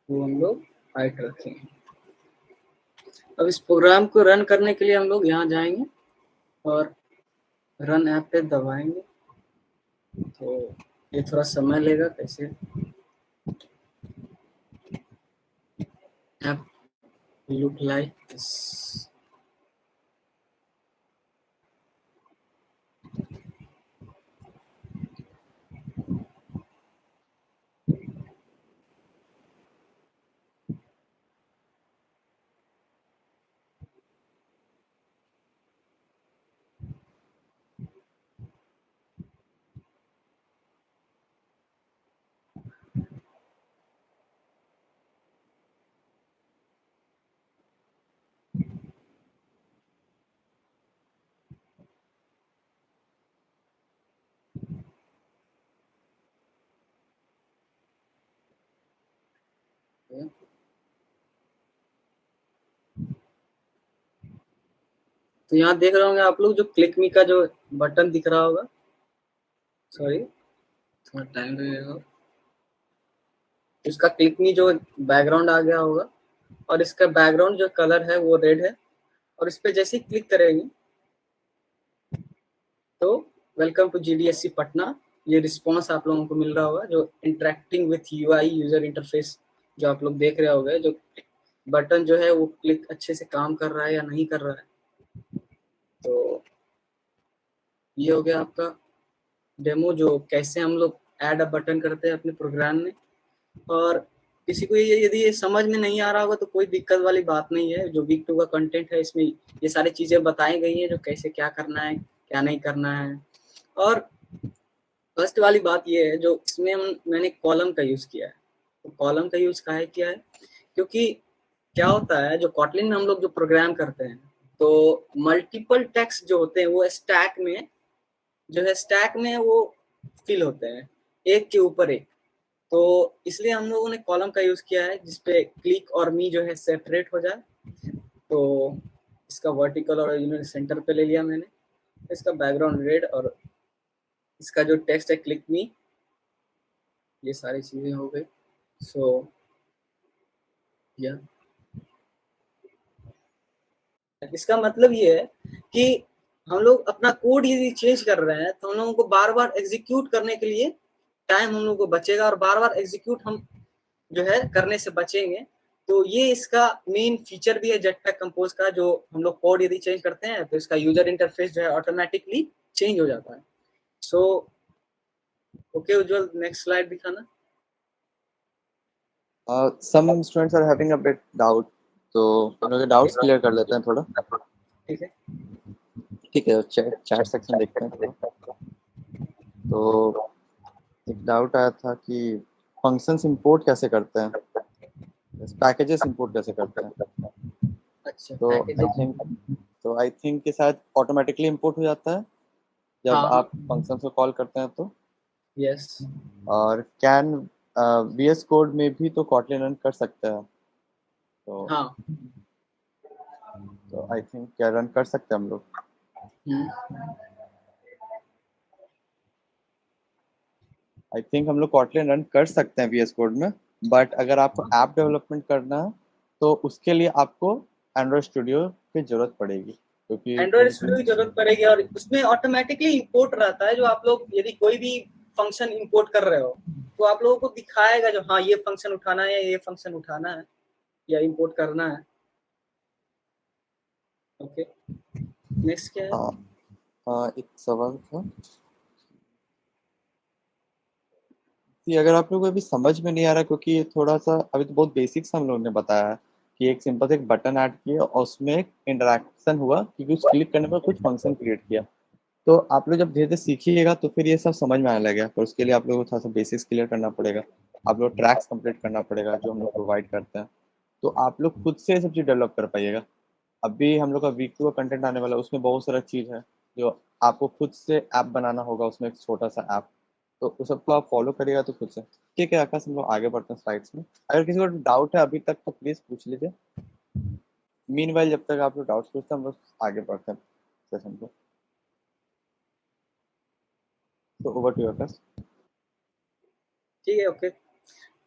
वो हम लोग हाइट रखेंगे। अब इस प्रोग्राम को रन करने के लिए हम लोग यहाँ जाएंगे और रन ऐप पे दबाएंगे। तो ये थोड़ा समय लेगा, कैसे ऐप लुक लाइक दिस। तो यहाँ देख रहे होंगे आप लोग जो क्लिक मी का जो बटन दिख रहा होगा, सॉरी थोड़ा टाइम लगेगा, इसका क्लिक मी जो बैकग्राउंड आ गया होगा और इसका बैकग्राउंड जो कलर है वो रेड है। और इस पे जैसे ही क्लिक करेंगे तो वेलकम टू GDSC पटना, ये रिस्पॉन्स आप लोगों को मिल रहा होगा जो interacting with UI user interface जो आप लोग देख रहे होंगे, जो बटन जो है वो क्लिक अच्छे से काम कर रहा है या नहीं कर रहा है। तो ये हो गया आपका डेमो, जो कैसे हम लोग ऐड अ बटन करते हैं अपने प्रोग्राम में। और किसी को ये यदि ये समझ में नहीं आ रहा होगा तो कोई दिक्कत वाली बात नहीं है, जो वीक 2 का कंटेंट है इसमें ये सारी चीजें बताई गई हैं जो कैसे क्या करना है क्या नहीं करना है। और फर्स्ट वाली बात ये है जो इसमें मैंने कॉलम का यूज किया है। तो कॉलम का यूज काहे किया है, क्योंकि क्या होता है जो कॉटलिन में हम लोग जो प्रोग्राम करते हैं तो मल्टीपल टेक्स्ट जो होते हैं वो स्टैक में जो है, स्टैक में वो फिल होते हैं एक के ऊपर एक। तो इसलिए हम लोगों ने कॉलम का यूज किया है जिसपे क्लिक और मी जो है सेपरेट हो जाए। तो इसका वर्टिकल और सेंटर पे ले लिया मैंने, इसका बैकग्राउंड रेड और इसका जो टेक्स्ट है क्लिक मी, ये सारी चीजें हो गई। सो या इसका मतलब ये है कि हम लोग अपना कोड यदि चेंज कर रहे हैं तो हम लोगों को बार बार एग्जीक्यूट करने के लिए टाइम हम लोग को बचेगा और बार बार एग्जीक्यूट हम जो है करने से बचेंगे। तो ये इसका मेन फीचर भी है जेटपैक कंपोज का, जो हम लोग कोड यदि चेंज करते हैं तो इसका यूजर इंटरफेस जो है ऑटोमेटिकली चेंज हो जाता है। सो ओके उज्जवल, नेक्स्ट स्लाइड दिखाना। some students are having a bit doubt, तो उनके डाउट्स क्लियर कर लेते हैं थोड़ा। ठीक है, ठीक है, चैट सेक्शन देखते हैं थोड़ा। तो एक डाउट आया था कि फंक्शंस इंपोर्ट कैसे करते हैं, पैकेजेस इंपोर्ट कैसे करते हैं। अच्छा, तो आई पैकेजेस। थिंक आई थिंक के साथ ऑटोमेटिकली इंपोर्ट हो जाता है जब हाँ, आप हाँ। फंक्शंस को कॉल करते हैं तो। यस। और कैन VS कोड में भी तो कॉटलिन रन कर सकते हैं। तो हाँ। आई थिंक क्या रन कर सकते हैं हम लोग। हम्म। आई थिंक हम लोग कॉटलिन रन कर सकते हैं VS कोड में। बट अगर आपको ऐप डेवलपमेंट करना है तो उसके लिए आपको एंड्रॉयड स्टूडियो की जरूरत पड़ेगी, क्योंकि एंड्रॉइड स्टूडियो की जरूरत पड़ेगी और उसमें ऑटोमेटिकली इंपोर्ट रहता है। जो आप लोग यदि कोई भी फंक्शन इंपोर्ट कर रहे हो तो आप लोगों को दिखाएगा जो हाँ ये फंक्शन उठाना है, ये फंक्शन उठाना है या इंपोर्ट करना है। ओके, नेक्स्ट क्या है? हाँ, एक सवाल था कि अगर आप लोगों को अभी समझ में नहीं आ रहा, क्योंकि ये थोड़ा सा अभी तो बहुत बेसिक्स हम लोगों ने बताया है कि एक सिंपल से एक बटन ऐड किया और उसमें एक इंटरेक्शन हुआ कि कुछ क्लिक करने पर कुछ फंक्शन क्रिएट किया। तो आप लोग जब धीरे धीरे सीखिएगा तो फिर ये सब समझ में आने लगेगा, पर उसके लिए आप लोगों को थोड़ा सा बेसिक्स क्लियर करना पड़ेगा। आप लोग ट्रैक्स कंप्लीट करना पड़ेगा जो हम लोग प्रोवाइड करते हैं। तो आप लोग खुद से ये सब चीज़ डेवलप कर पाइएगा। अभी हम लोग का वीक टू का कंटेंट आने वाला है, उसमें बहुत सारा चीज़ है जो आपको खुद से ऐप बनाना होगा, उसमें एक छोटा सा ऐप। तो उस सबको आप फॉलो करिएगा तो खुद से। ठीक है आकाश, हम लोग आगे बढ़ते हैं स्लाइड्स में। अगर किसी को डाउट है अभी तक तो प्लीज़ पूछ लीजिए। मीनवाइल जब तक आप लोग डाउट्स पूछते हैं हम लोग आगे बढ़ते हैं सेशन को। तो ओवर टू आकाश। ठीक है, ओके।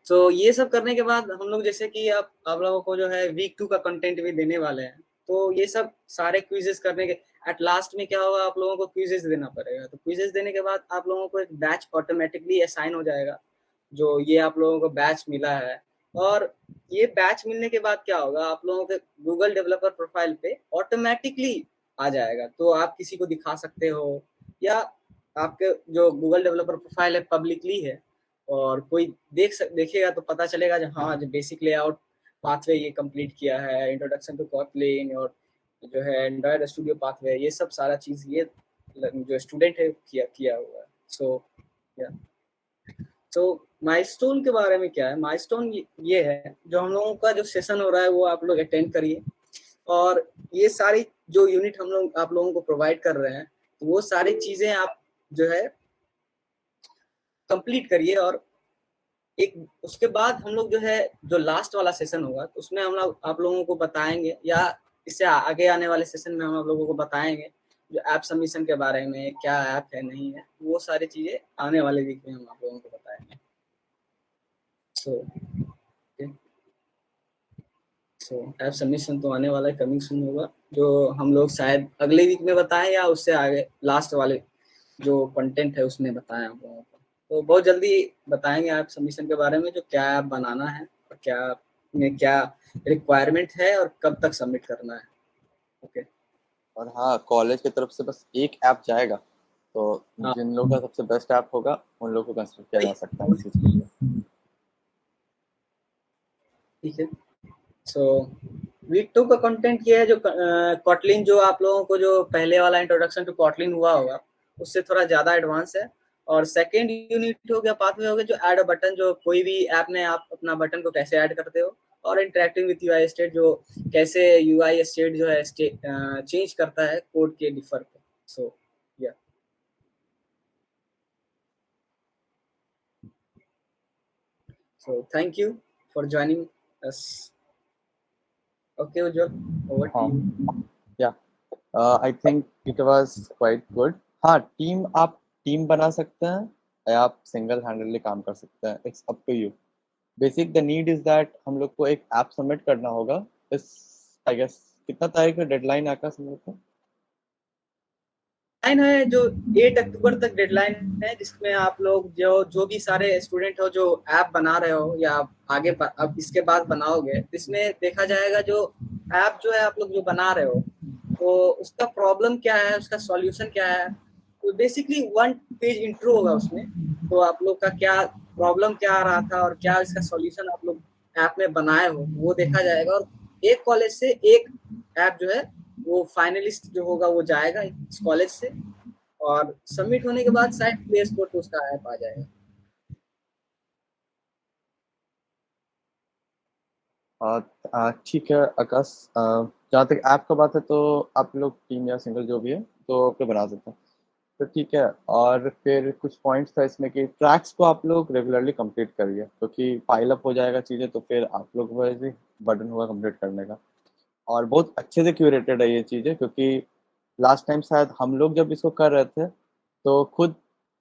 तो ये सब करने के बाद हम लोग जैसे कि आप लोगों को जो है वीक 2 का कंटेंट भी देने वाले हैं। तो ये सब सारे क्विजेस करने के एट लास्ट में क्या होगा, आप लोगों को क्विजेस देना पड़ेगा। तो क्विजेस देने के बाद आप लोगों को एक बैच ऑटोमेटिकली असाइन हो जाएगा। जो ये आप लोगों को बैच मिला है, और ये बैच मिलने के बाद क्या होगा, आप लोगों के गूगल डेवलपर प्रोफाइल पे ऑटोमेटिकली आ जाएगा। तो आप किसी को दिखा सकते हो, या आपके जो गूगल डेवलपर प्रोफाइल है पब्लिकली है, और कोई देखेगा तो पता चलेगा जो हाँ जो बेसिक लेआउट पाथवे ये कंप्लीट किया है, इंट्रोडक्शन टू कॉटलिन, और जो है एंड्रॉयड स्टूडियो पाथवे, ये सब सारा चीज ये जो स्टूडेंट है किया हुआ है। सो या तो माइलस्टोन के बारे में क्या है, माइलस्टोन ये है जो हम लोगों का जो सेशन हो रहा है वो आप लोग अटेंड करिए, और ये सारी जो यूनिट हम लोग आप लोगों को प्रोवाइड कर रहे हैं तो वो सारी चीजें आप जो है कंप्लीट करिए। और एक उसके बाद हम लोग जो है जो लास्ट वाला सेशन होगा तो उसमें हम लोग आप लोगों को बताएंगे, या इससे आगे आने वाले सेशन में हम आप लोगों को बताएंगे जो ऐप सबमिशन के बारे में, क्या ऐप है नहीं है, वो सारी चीजें आने वाले वीक में हम आप लोगों को बताएंगे। सो सो ऐप सबमिशन तो आने वाला है, कमिंग सून होगा, जो हम लोग शायद अगले वीक में बताएं या उससे आगे लास्ट वाले जो कंटेंट है उसमें बताएं आप लोगों को। तो बहुत जल्दी बताएंगे ऐप सबमिशन के बारे में, जो क्या ऐप बनाना है और क्या में क्या रिक्वायरमेंट है और कब तक सबमिट करना है। ओके। और हाँ, कॉलेज की तरफ से बस एक ऐप जाएगा, तो हाँ, जिन लोगों का सबसे बेस्ट ऐप होगा उन लोगों को कंसिडर किया जा सकता है इस चीज़ के लिए। ठीक है। सो वीक 2 का कंटेंट ये है जो कॉटलिन, जो आप लोगों को जो पहले वाला इंट्रोडक्शन टू कॉटलिन हुआ होगा उससे थोड़ा ज्यादा एडवांस है। और सेकेंड यूनिट हो गया, पाथवे हो गया, जो ऐड अ बटन, जो कोई भी ऐप में आप अपना बटन को कैसे ऐड करते हो, और इंटरेक्टिंग विथ यूआई स्टेट, जो कैसे यूआई स्टेट जो है चेंज करता है कोड के डिफर पे। So yeah so thank you for joining us. Okay Ujjwal, over to हाँ, you. Yeah I think it was quite good. हाँ, आप टीम बना सकते हैं या आप सिंगल हैंडलिंग काम कर सकते हैं, it's up to you. Basic the need is that हम लोग को एक ऐप सबमिट करना होगा इस, आई गेस कितना तारीख का डेडलाइन आका हम लोग को। डेडलाइन है जो 8 अक्टूबर तक डेडलाइन है, जिसमें आप लोग जो भी सारे स्टूडेंट हो जो ऐप बना रहे हो या आगे अब इसके बाद बनाओगे, इसमें देखा जाएगा जो ऐप जो है आप लोग जो बना रहे हो तो उसका प्रॉब्लम क्या है, उसका सॉल्यूशन क्या है। तो बेसिकली 1 पेज इंट्रो होगा उसमें, तो आप लोग का क्या प्रॉब्लम क्या आ रहा था और क्या इसका सॉल्यूशन आप लोग ऐप में बनाए हो वो देखा जाएगा। और एक कॉलेज से एक ऐप जो है वो फाइनलिस्ट जो होगा वो जाएगा इस कॉलेज से, और सबमिट होने के बाद शायद प्ले स्टोर पे उसका ऐप आ जाएगा। ठीक है आकाश, जहाँ तक ऐप का बात है तो आप लोग टीम या सिंगल जो भी है तो आप लोग बना सकते हैं। तो ठीक है। और फिर कुछ पॉइंट्स था इसमें कि ट्रैक्स को आप लोग रेगुलरली कंप्लीट करिए, क्योंकि पाइल अप हो जाएगा चीज़ें तो फिर आप लोग वैसे बर्डन होगा कंप्लीट करने का। और बहुत अच्छे से क्यूरेटेड है ये चीज़ें, क्योंकि लास्ट टाइम शायद हम लोग जब इसको कर रहे थे तो खुद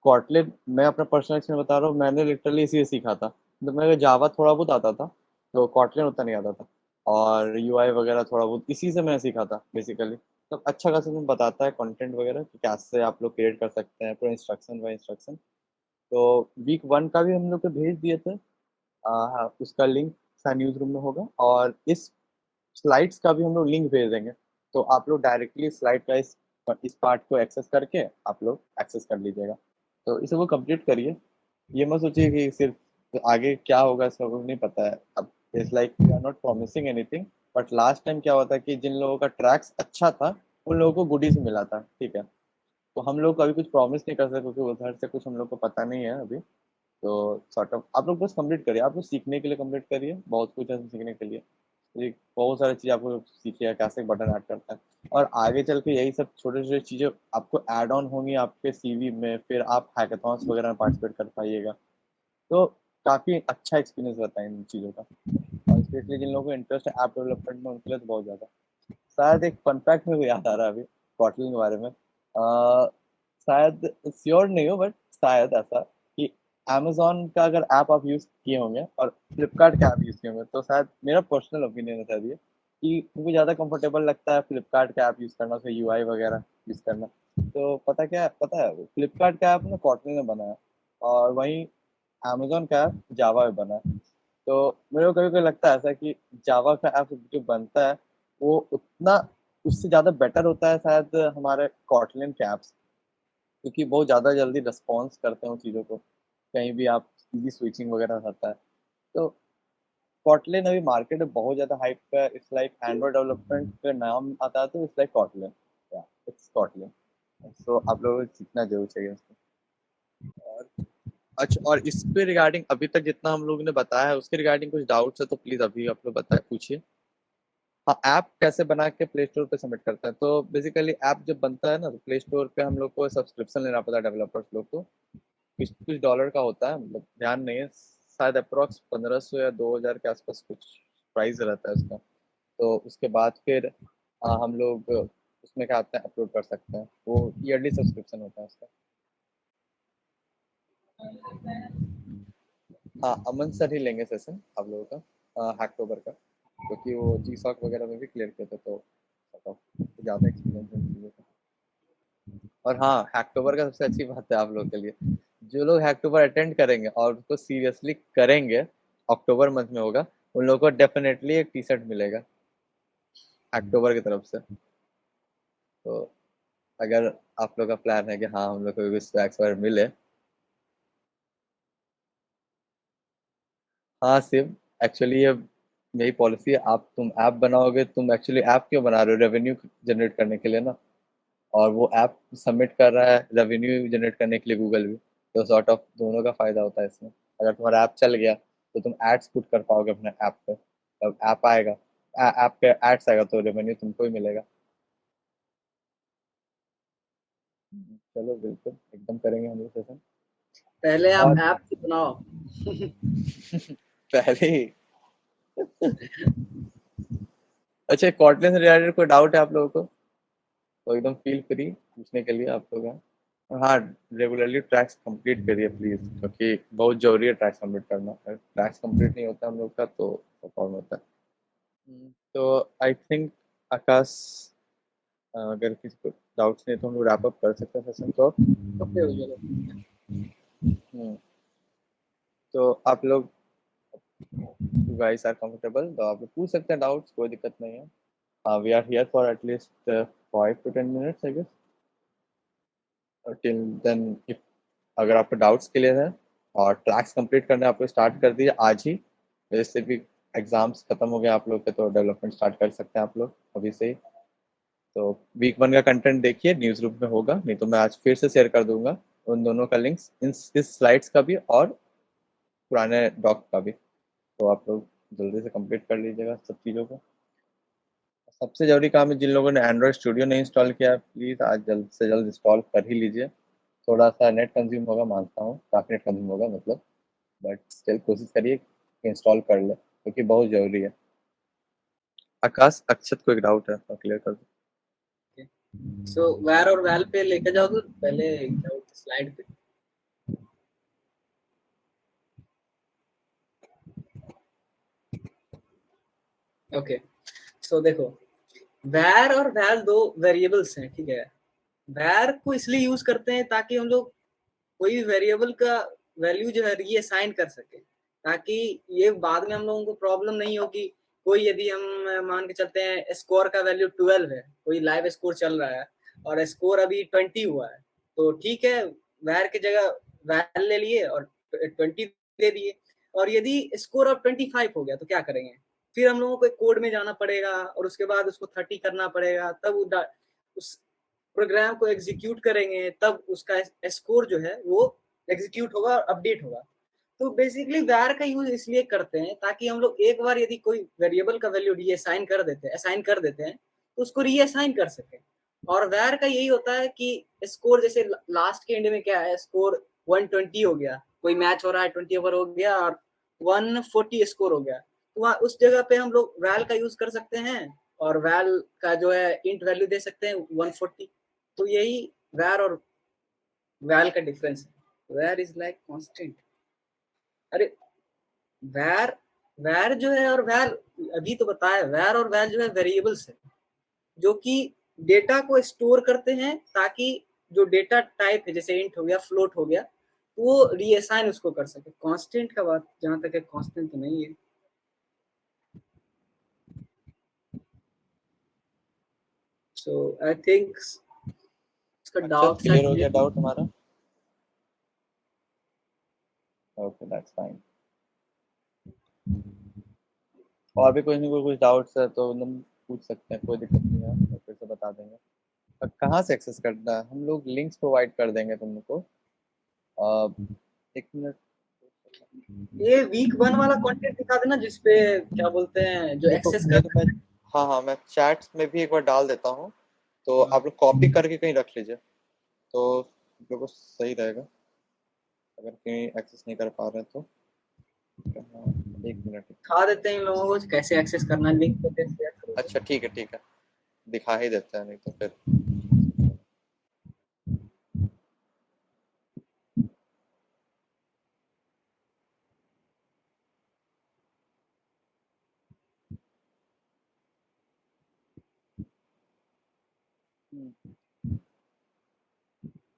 कॉटलिन, मैं अपना पर्सनल एक्सपीरियंस बता रहा हूँ, मैंने लिटरली इसी से सीखा था। तो मेरे जावा थोड़ा बहुत आता था, तो कॉटलिन उतना नहीं आता था। और यूआई वगैरह थोड़ा बहुत इसी से मैंने सीखा था बेसिकली। तो अच्छा खासा तुम्हें बताता है कंटेंट वगैरह कि कैसे आप लोग क्रिएट कर सकते हैं, पूरा इंस्ट्रक्शन बाय इंस्ट्रक्शन। तो वीक 1 का भी हम लोग को भेज दिए थे। हाँ, उसका लिंक न्यूज रूम में होगा, और इस स्लाइड्स का भी हम लोग लिंक भेज देंगे। तो आप लोग डायरेक्टली स्लाइड का इस पार्ट को एक्सेस करके आप लोग एक्सेस कर लीजिएगा। तो इसे वो कंप्लीट करिए। ये मत सोचिए कि सिर्फ आगे क्या होगा इसका कुछ नहीं पता है अब। It's like we are not promising anything, but last time क्या हुआ था कि जिन लोगों का ट्रैक्स अच्छा था उन लोगों को गुडीज मिला था, ठीक है। तो हम लोग कभी कुछ प्रॉमिस नहीं कर सकते, क्योंकि उधर से कुछ हम लोग को पता नहीं है अभी। तो सॉर्ट ऑफ आप लोग बस कंप्लीट करिए, आप लोग सीखने के लिए कंप्लीट करिए, बहुत कुछ है सीखने के लिए। एक बहुत सारी चीज़ आपको सीखिएगा कैसे बटन ऐड करता है। और आगे चल के यही सब छोटे छोटे चीज़ें आपको ऐड ऑन होंगी आपके सीवी में, फिर आप हैकाथॉन्स वगैरह में पार्टिसिपेट कर पाइएगा। तो काफ़ी अच्छा एक्सपीरियंस रहता है इन चीज़ों का। और स्पेशली जिन लोगों को इंटरेस्ट है ऐप डेवलपमेंट में उनके लिए तो बहुत ज़्यादा। शायद एक फन फैक्ट मेरे को याद आ रहा है अभी कॉटलिन के बारे में। शायद श्योर नहीं हो, बट शायद ऐसा कि अमेजोन का अगर ऐप आप यूज़ किए होंगे और फ्लिपकार्ट का ऐप यूज़ किए होंगे, तो शायद मेरा पर्सनल ओपिनियन है शायद ये कि मुझे ज़्यादा कंफर्टेबल लगता है फ्लिपकार्ट का ऐप यूज़ करना, उसका यूआई वगैरह यूज़ करना। तो पता है फ्लिपकार्ट का ऐप ना कॉटलिन में बना है, और वहीं अमेजोन का ऐप जावा में बना है। तो मेरे को कभी कभी लगता है ऐसा कि जावा का ऐप जो बनता है वो उतना उससे ज़्यादा बेटर होता है शायद हमारे कॉटलिन के ऐप्स, क्योंकि बहुत ज़्यादा जल्दी रिस्पॉन्स करते हैं उन चीज़ों को, कहीं भी आप इजी स्विचिंग वगैरह होता है। तो कॉटलिन अभी मार्केट में बहुत ज़्यादा हाइप है। इट्स लाइक एंड्रॉइड डेवलपमेंट का नाम आता है तो इट्स लाइक कॉटलिन, या इट्स कॉटलिन। सो आप लोगों को सीखना जरूर चाहिए उसको। और अच्छा, और इस पे रिगार्डिंग अभी तक जितना हम लोगों ने बताया है उसके रिगार्डिंग कुछ डाउट्स है तो प्लीज अभी आप लोग बताए, पूछिए। हाँ, ऐप कैसे बना के प्ले स्टोर पे सबमिट करता है, तो बेसिकली ऐप जब बनता है ना तो प्ले स्टोर पे हम लोग को सब्सक्रिप्शन लेना पड़ता है डेवलपर्स लोग को। कुछ कुछ डॉलर का होता है, मतलब ध्यान नहीं है, शायद अप्रोक्स 1500 या 2000 के आसपास कुछ प्राइस रहता है उसका। तो उसके बाद फिर हम लोग उसमें क्या आते हैं अपलोड कर सकते हैं, वो ईयरली सब्सक्रिप्शन होता है उसका। हाँ, अमन सर ही लेंगे सेशन आप लोगों का हैकटोबर का, क्योंकि वो जी सॉक वगैरह में भी क्लियर किया था, तो ज़्यादा एक्सपीरियंस है इन चीज़ों का। और हाँ, हैकटोबर का सबसे अच्छी बात है आप लोगों के लिए, जो लोग हैकटोबर अटेंड करेंगे और उसको सीरियसली करेंगे, अक्टूबर मंथ में होगा, उन लोगों को डेफिनेटली एक टी शर्ट मिलेगा हैकटोबर की तरफ से। तो अगर आप लोग का प्लान है कि हाँ हम लोग को भी स्वैग्स वगैरह मिले। हाँ सिर्फ एक्चुअली ये मेरी पॉलिसी है, आप तुम ऐप बनाओगे, तुम एक्चुअली ऐप क्यों बना रहे हो, रेवेन्यू जनरेट करने के लिए ना। और वो ऐप सबमिट कर रहा है रेवेन्यू जनरेट करने के लिए गूगल भी। तो सॉर्ट ऑफ दोनों का फायदा होता है इसमें। अगर तुम्हारा ऐप चल गया तो तुम एड्स पुट कर पाओगे अपने ऐप पे, तब ऐप आएगा, ऐप पे एड्स आएगा तो रेवेन्यू तुमको ही मिलेगा। चलो बिल्कुल एकदम करेंगे हम लोग सेशन। पहले आप और ऐप तो बनाओ। पहले ही अच्छा, कॉटलिन से रिलेटेड कोई डाउट है आप लोगों को तो एकदम फील फ्री पूछने के लिए आप लोग हैं। हाँ, रेगुलरली ट्रैक्स कंप्लीट करिए प्लीज, क्योंकि बहुत जरूरी है ट्रैक्स कंप्लीट करना। अगर ट्रैक्स कंप्लीट नहीं होता हम लोग का तो प्रॉब्लम होता है। तो आई थिंक आकाश, अगर किसी को डाउट्स नहीं तो हम लोग रैप अप कर सकते हैं सेशन को। ओके भैया। हम्म, तो आप लोग गाइस आर कंफर्टेबल तो आप लोग पूछ सकते हैं डाउट्स, कोई दिक्कत नहीं है। We are here for at least 5 to 10 minutes I guess. Till then, अगर आपको डाउट्स क्लियर है और ट्रैक्स कंप्लीट करने आप लोग स्टार्ट कर दिए आज ही, वैसे भी एग्जाम्स खत्म हो गए आप लोग के, तो डेवलपमेंट स्टार्ट कर सकते हैं आप लोग अभी से ही। तो वीक 1 का कंटेंट देखिए, न्यूज़ ग्रुप में होगा, नहीं तो मैं आज फिर से शेयर कर दूंगा उन दोनों का लिंक्स, इस स्लाइड्स का भी और पुराने डॉक का भी। तो आप लोग जल्दी से कंप्लीट कर लीजिएगा सब चीज़ों को। सबसे जरूरी काम है, जिन लोगों ने एंड्रॉयड स्टूडियो नहीं इंस्टॉल किया, प्लीज़ आज जल्द से जल्द इंस्टॉल कर ही लीजिए। थोड़ा सा नेट कंज्यूम होगा, मानता हूँ काफ़ी नेट कंज्यूम होगा मतलब, बट स्टिल कोशिश करिए कि इंस्टॉल कर ले, क्योंकि बहुत ज़रूरी है। आकाश, अक्षत को एक डाउट है, तो क्लियर कर दो। सो वेर और वैल पे लेके जाओ, तो पहले जाओ स्लाइड पे। ओके, सो देखो, वैर और वैल दो वेरिएबल्स हैं, ठीक है। वैर को इसलिए यूज करते हैं ताकि हम लोग कोई भी वेरिएबल का वैल्यू जो है रीअसाइन कर सके, ताकि ये बाद में हम लोगों को प्रॉब्लम नहीं होगी। कोई यदि हम मान के चलते हैं स्कोर का वैल्यू 12 है, कोई लाइव स्कोर चल रहा है और स्कोर अभी 20 हुआ है, तो ठीक है, वैर की जगह वैल ले लिए और 20 दे दिए। और यदि स्कोर अब 25 हो गया तो क्या करेंगे? फिर हम लोगों को कोड में जाना पड़ेगा और उसके बाद उसको 30 करना पड़ेगा, तब उस प्रोग्राम को एग्जीक्यूट करेंगे, तब उसका स्कोर जो है वो एग्जीक्यूट होगा और अपडेट होगा। तो बेसिकली वैर का यूज इसलिए करते हैं ताकि हम लोग एक बार यदि कोई वेरिएबल का वैल्यू रीअसाइन कर देते हैं, असाइन कर देते हैं, तो उसको रीअसाइन कर सके। और वैर का यही होता है कि स्कोर, जैसे लास्ट के एंड में क्या है, स्कोर 120 हो गया, कोई मैच हो रहा है, 20 ओवर हो गया और 140 स्कोर हो गया, तो वहाँ उस जगह पे हम लोग वैल का यूज कर सकते हैं और वैल का जो है इंट वैल्यू दे सकते हैं 140। तो यही वैर और वैल का डिफरेंस है। वैर इज लाइक कांस्टेंट। अरे, वैर वैर जो है और वैल, अभी तो बताया, वैर और वैल जो है वेरिएबल्स है जो कि डेटा को स्टोर करते हैं, ताकि जो डेटा टाइप है, जैसे इंट हो गया, फ्लोट हो गया, वो रीअसाइन उसको कर सके। कांस्टेंट का बात जहां तक है, कांस्टेंट तो नहीं है। सो आई थिंक इसका अक्षत, डाउट क्लियर हो गया क्लियर। डाउट हमारा? Okay, that's fine. और भी कोई नहीं, कोई कुछ डाउट्स है तो तुम पूछ सकते हैं, कोई दिक्कत नहीं है, मैं फिर से बता देंगे। अब कहाँ से एक्सेस करना है, हम लोग लिंक्स प्रोवाइड कर देंगे तुमको। एक मिनट। ये वीक 1 वाला कंटेंट दिखा देना, जिसपे क्या बोलते हैं, जो देखो एक्सेस नहीं तो मैं, कर। हाँ हाँ, मैं चैट्स में भी एक बार डाल देता हूँ, तो हाँ, आप लोग कॉपी करके कहीं रख लीजिए, तो आप लोगों को सही रहेगा, अगर कहीं एक्सेस नहीं कर पा रहे हैं तो। हाँ, एक मिनट। दिखा देते हैं इन लोगों को कैसे एक्सेस करना है, लिंक पे शेयर करोगे। अच्छा ठीक है ठीक है, दिखा ही देते हैं, नहीं तो फिर।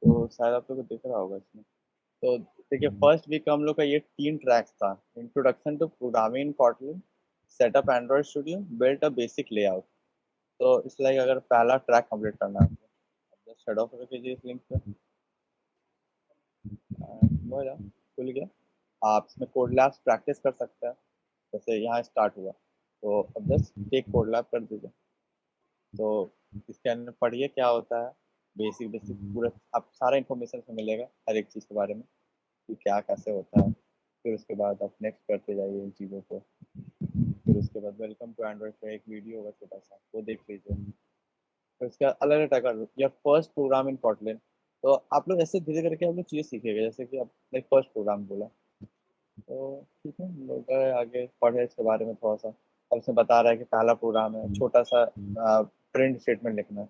तो शायद आप लोग को दिख रहा होगा इसमें। तो देखिए, फर्स्ट वीक हम लोग का ये 3 ट्रैक्स था: introduction to programming in Kotlin, setup Android Studio, build a basic layout. तो इस लाइक अगर पहला ट्रैक कंप्लीट करना है आपको, जस्ट हेड ऑफ कीजिए इस लिंक पे, हो गया, खुल गया। आप इसमें कोड लैब्स प्रैक्टिस कर सकते हैं, जैसे यहाँ स्टार्ट हुआ, तो अब जस्ट टेक कोड लैब कर दीजिए। तो इसके अंदर पढ़िए क्या होता है, बेसिक बेसिक पूरा आप सारा इन्फॉर्मेशन से मिलेगा हर एक चीज़ के बारे में, कि क्या कैसे होता है। फिर उसके बाद आप नेक्स्ट करते जाइए इन चीज़ों को। फिर उसके बाद वेलकम टू एंड्रॉइड का एक वीडियो होगा छोटा सा, वो देख लीजिए। फिर उसके बाद अलग अलग टाइप का या फर्स्ट प्रोग्राम इन कॉटलिन। तो आप लोग ऐसे धीरे करके आप लोग चीज़ें सीखिएगा, जैसे कि आप लाइक फर्स्ट प्रोग्राम बोला, तो ठीक है, हम लोग गए आगे पढ़े इसके बारे में थोड़ा सा। अब इसमें बता रहा है कि पहला प्रोग्राम है, छोटा सा प्रिंट स्टेटमेंट लिखना है,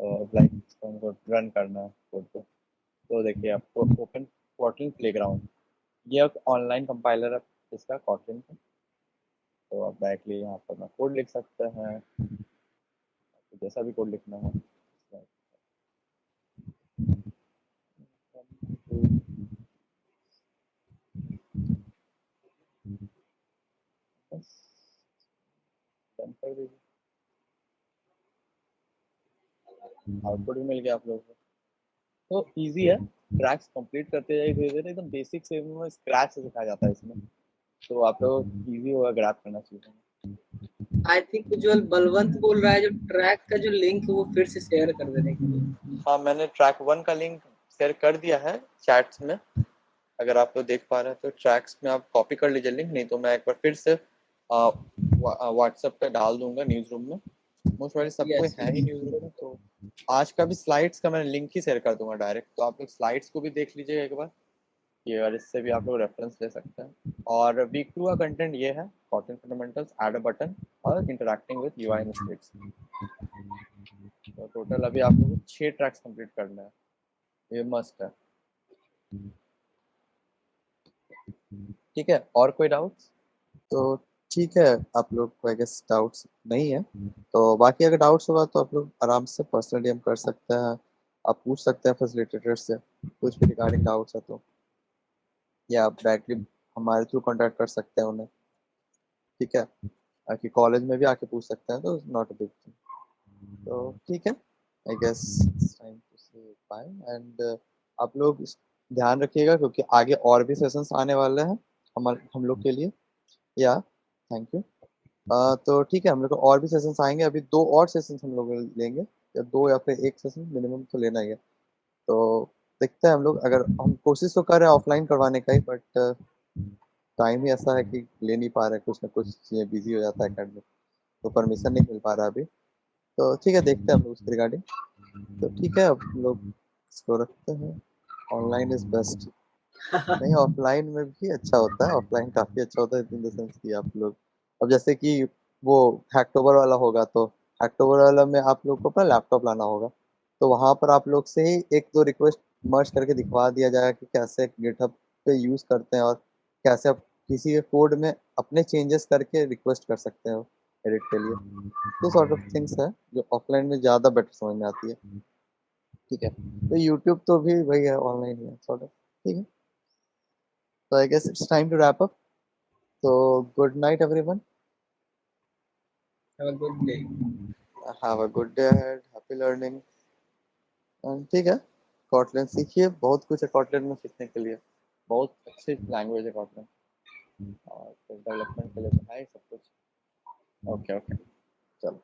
तो लाइक हमको रन करना है कोड को। तो देखिए, आपको ओपन कॉटलिन प्लेग्राउंड, ये एक ऑनलाइन कंपाइलर है इसका, कॉटलिन का। तो आप डायरेक्टली यहाँ पर अपना कोड लिख सकते हैं, तो जैसा भी कोड लिखना है। बस डन कर दीजिए, आउटपुट भी मिल गया आप लोगों को। तो इजी है, ट्रैक्स कंप्लीट करते जाइए धीरे धीरे, एकदम बेसिक से स्क्रैच से सिखाया जाता है इसमें, तो आप लोग इजी होगा ग्रैब करना चाहिए। आई थिंक उज्जवल बलवंत बोल रहा है जो ट्रैक का जो लिंक है वो फिर से शेयर कर देने के लिए। हाँ, मैंने ट्रैक 1 का लिंक शेयर कर दिया है चैट्स में। अगर आप लोग देख पा रहे हैं तो ट्रैक्स में आप कॉपी कर लीजिए लिंक, नहीं तो मैं एक बार फिर से व्हाट्सएप पे डाल दूंगा न्यूज़ रूम में। मोस्ट वाली सब कोई यस है ही न्यूज़ रूम में, तो आज का भी स्लाइड्स का मैंने लिंक ही शेयर कर दूंगा डायरेक्ट, तो आप लोग स्लाइड्स को भी देख लीजिएगा एक बार ये, और इससे भी आप लोग रेफरेंस ले सकते हैं। और वीक 2 का कंटेंट ये है, Kotlin fundamentals, add a button और interacting with UI in scripts. तो टोटल अभी आप लोगों को 6 ट्रैक्स कंप्लीट करना है, ये मस्ट है। ठीक है, और कोई डाउट्स? तो ठीक है, आप लोग को आई गेस डाउट्स नहीं है, तो बाकी अगर डाउट्स होगा तो आप लोग आराम से पर्सनल डीएम कर सकते हैं, आप पूछ सकते हैं फैसिलिटेटर से कुछ भी रिगार्डिंग डाउट्स है तो, या आप डायरेक्टली हमारे थ्रू कांटेक्ट कर सकते हैं उन्हें। ठीक है, बाकी कॉलेज में भी आके पूछ सकते हैं, तो नॉट अ बिग थिंग। तो ठीक है, I guess it's time to say bye, and आप लोग ध्यान रखिएगा क्योंकि आगे और भी सेशंस आने वाले हैं हम लोग के लिए। या थैंक यू। तो ठीक है, हम लोग को और भी सेशंस आएंगे, अभी 2 और सेशंस हम लोग लेंगे, या 2 या फिर 1 सेशन मिनिमम तो लेना ही है। तो देखते हैं हम लोग, अगर हम कोशिश तो कर रहे हैं ऑफलाइन करवाने का ही, बट टाइम ही ऐसा है कि ले नहीं पा रहे, कुछ ना कुछ चीज़ें बिजी हो जाता है एकेडमिक, तो परमिशन नहीं मिल पा रहा अभी। तो ठीक है, देखते हैं हम लोग उसके रिगार्डिंग। तो ठीक है, अब हम लोग इसको रखते हैं, ऑनलाइन इज बेस्ट। नहीं, ऑफलाइन में भी अच्छा होता है, ऑफलाइन काफी अच्छा होता है इन द सेंस कि आप लोग, अब जैसे कि वो हैकटोबर वाला होगा, तो हैकटोबर वाला में आप लोग को अपना लैपटॉप लाना होगा, तो वहां पर आप लोग से ही 1-2 रिक्वेस्ट मर्ज करके दिखवा दिया जाएगा कि कैसे गिटहब पे यूज करते हैं, और कैसे आप किसी के कोड में अपने चेंजेस करके रिक्वेस्ट कर सकते हो एडिट के लिए। तो सॉर्ट ऑफ थिंग्स है जो ऑफलाइन में ज़्यादा बेटर समझ में आती है। ठीक है, तो यूट्यूब तो भी वही है, ऑनलाइन ही है सॉर्ट ऑफ। ठीक है, तो I guess it's time to wrap up. तो good night everyone, have a good day. Have a good day ahead, happy learning. And ठीक है, कॉटलैंड सीखिए, बहुत कुछ है कॉटलैंड में सीखने के लिए, बहुत अच्छी लैंग्वेज है कॉटलैंड, और डेवलपमेंट के लिए तो है ही सब कुछ। ओके ओके, चलो।